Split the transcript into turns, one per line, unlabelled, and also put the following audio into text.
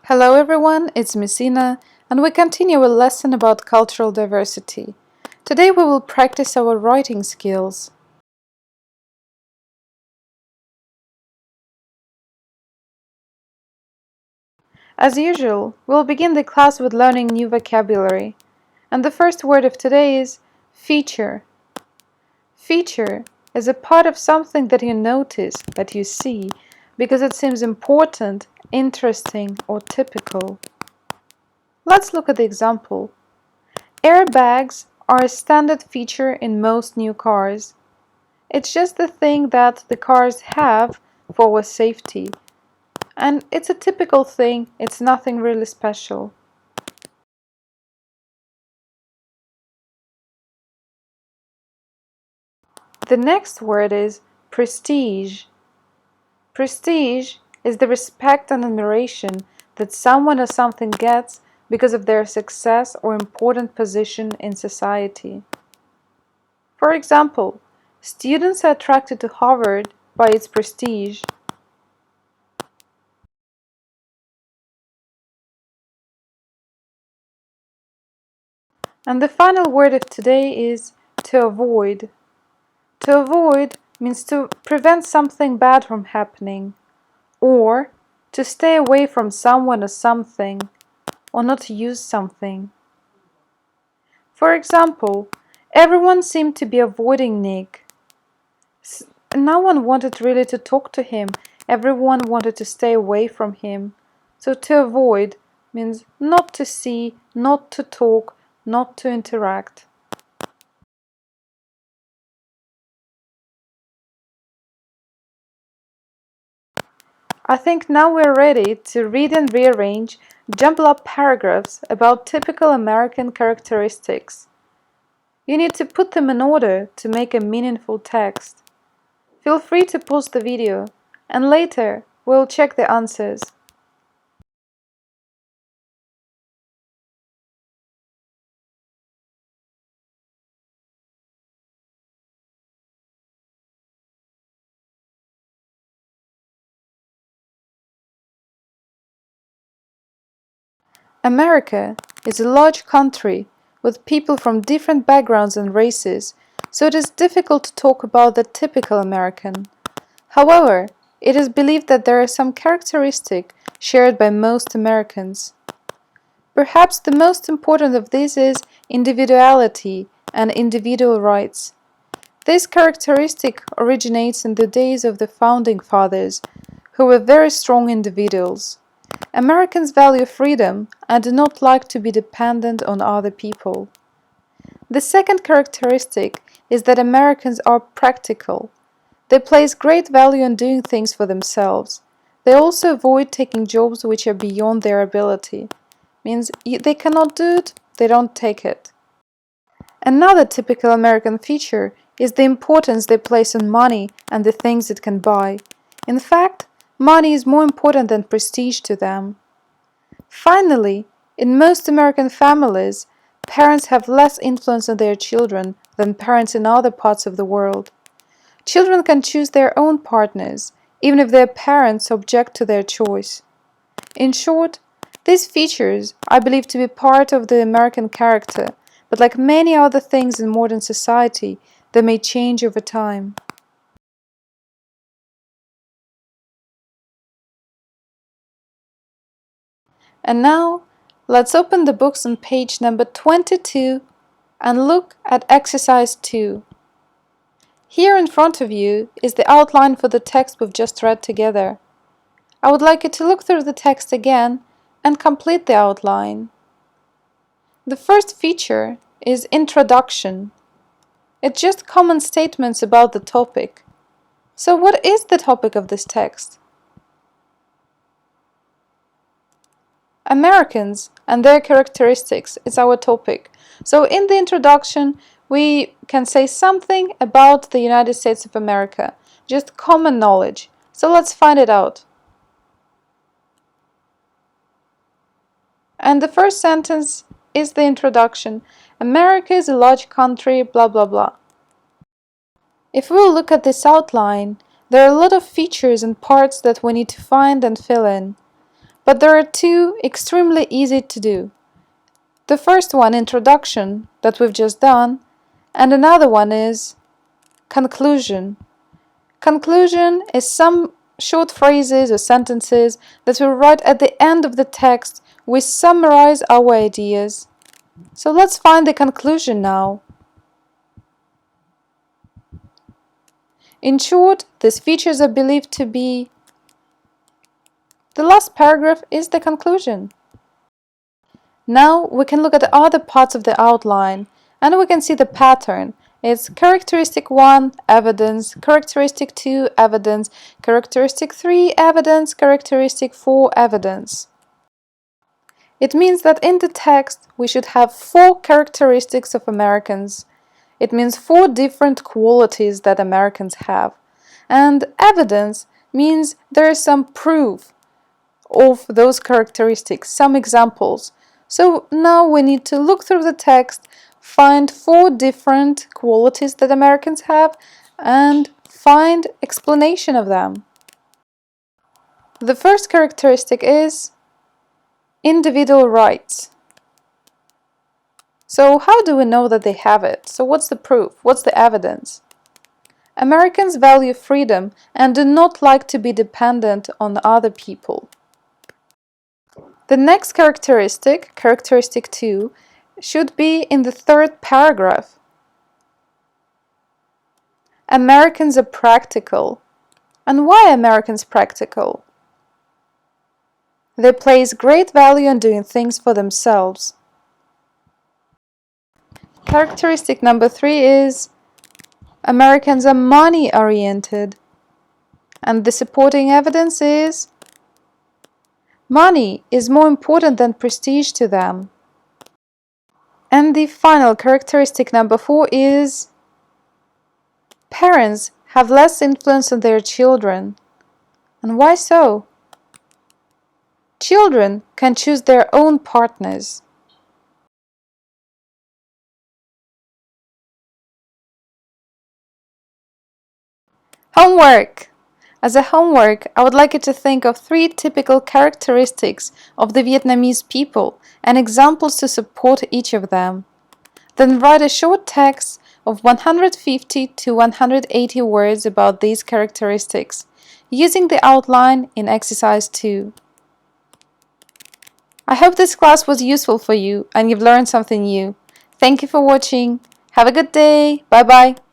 Hello everyone, it's Messina, and we continue a lesson about cultural diversity. Today we will practice our writing skills. As usual, we'll begin the class with learning new vocabulary. And the first word of today is feature. Feature is a part of something that you notice, that you see, because it seems important, interesting, or typical. Let's look at the example. Airbags are a standard feature in most new cars. It's just the thing that the cars have for our safety. And it's a typical thing, it's nothing really special. The next word is prestige. Prestige is the respect and admiration that someone or something gets because of their success or important position in society. For example, students are attracted to Harvard by its prestige. And the final word of today is to avoid. To avoid means to prevent something bad from happening, or to stay away from someone or something, or not to use something. For example, everyone seemed to be avoiding Nick. No one wanted really to talk to him, everyone wanted to stay away from him. So to avoid means not to see, not to talk, not to interact. I think now we're ready to read and rearrange jumbled up paragraphs about typical American characteristics. You need to put them in order to make a meaningful text. Feel free to pause the video, and later we'll check the answers. America is a large country with people from different backgrounds and races, so it is difficult to talk about the typical American. However, it is believed that there are some characteristics shared by most Americans. Perhaps the most important of these is individuality and individual rights. This characteristic originates in the days of the Founding Fathers, who were very strong individuals. Americans value freedom and do not like to be dependent on other people. The second characteristic is that Americans are practical. They place great value on doing things for themselves. They also avoid taking jobs which are beyond their ability. Means they cannot do it, they don't take it. Another typical American feature is the importance they place on money and the things it can buy. In fact, money is more important than prestige to them. Finally, in most American families, parents have less influence on their children than parents in other parts of the world. Children can choose their own partners, even if their parents object to their choice. In short, these features I believe to be part of the American character, but like many other things in modern society, they may change over time. And now, let's open the books on page number 22 and look at exercise 2. Here in front of you is the outline for the text we've just read together. I would like you to look through the text again and complete the outline. The first feature is introduction. It's just common statements about the topic. So what is the topic of this text? Americans and their characteristics is our topic. So in the introduction, we can say something about the United States of America, just common knowledge. So let's find it out. And the first sentence is the introduction. America is a large country, blah blah blah. If we look at this outline, there are a lot of features and parts that we need to find and fill in. but there are two extremely easy to do. The first one, introduction, that we've just done, and another one is conclusion. Conclusion is some short phrases or sentences that we write at the end of the text. We summarize our ideas. So let's find the conclusion now. In short, these features are believed to be the last paragraph is the conclusion. Now we can look at other parts of the outline and we can see the pattern. It's characteristic 1, evidence, characteristic 2, evidence, characteristic 3, evidence, characteristic 4, evidence. It means that in the text we should have 4 characteristics of Americans. It means 4 different qualities that Americans have. And evidence means there is some proof of those characteristics, some examples. So now we need to look through the text, find 4 different qualities that Americans have, and find explanation of them. The first characteristic is individual rights. So how do we know that they have it? So what's the proof? What's the evidence? Americans value freedom and do not like to be dependent on other people. The next characteristic, characteristic 2, should be in the 3rd paragraph. Americans are practical. And why are Americans practical? They place great value on doing things for themselves. Characteristic number 3 is Americans are money-oriented. And the supporting evidence is money is more important than prestige to them. And the final characteristic number 4 is parents have less influence on their children. And why so? Children can choose their own partners. Homework! As a homework, I would like you to think of 3 typical characteristics of the Vietnamese people and examples to support each of them. Then write a short text of 150 to 180 words about these characteristics, using the outline in exercise 2. I hope this class was useful for you and you've learned something new. Thank you for watching. Have a good day. Bye bye.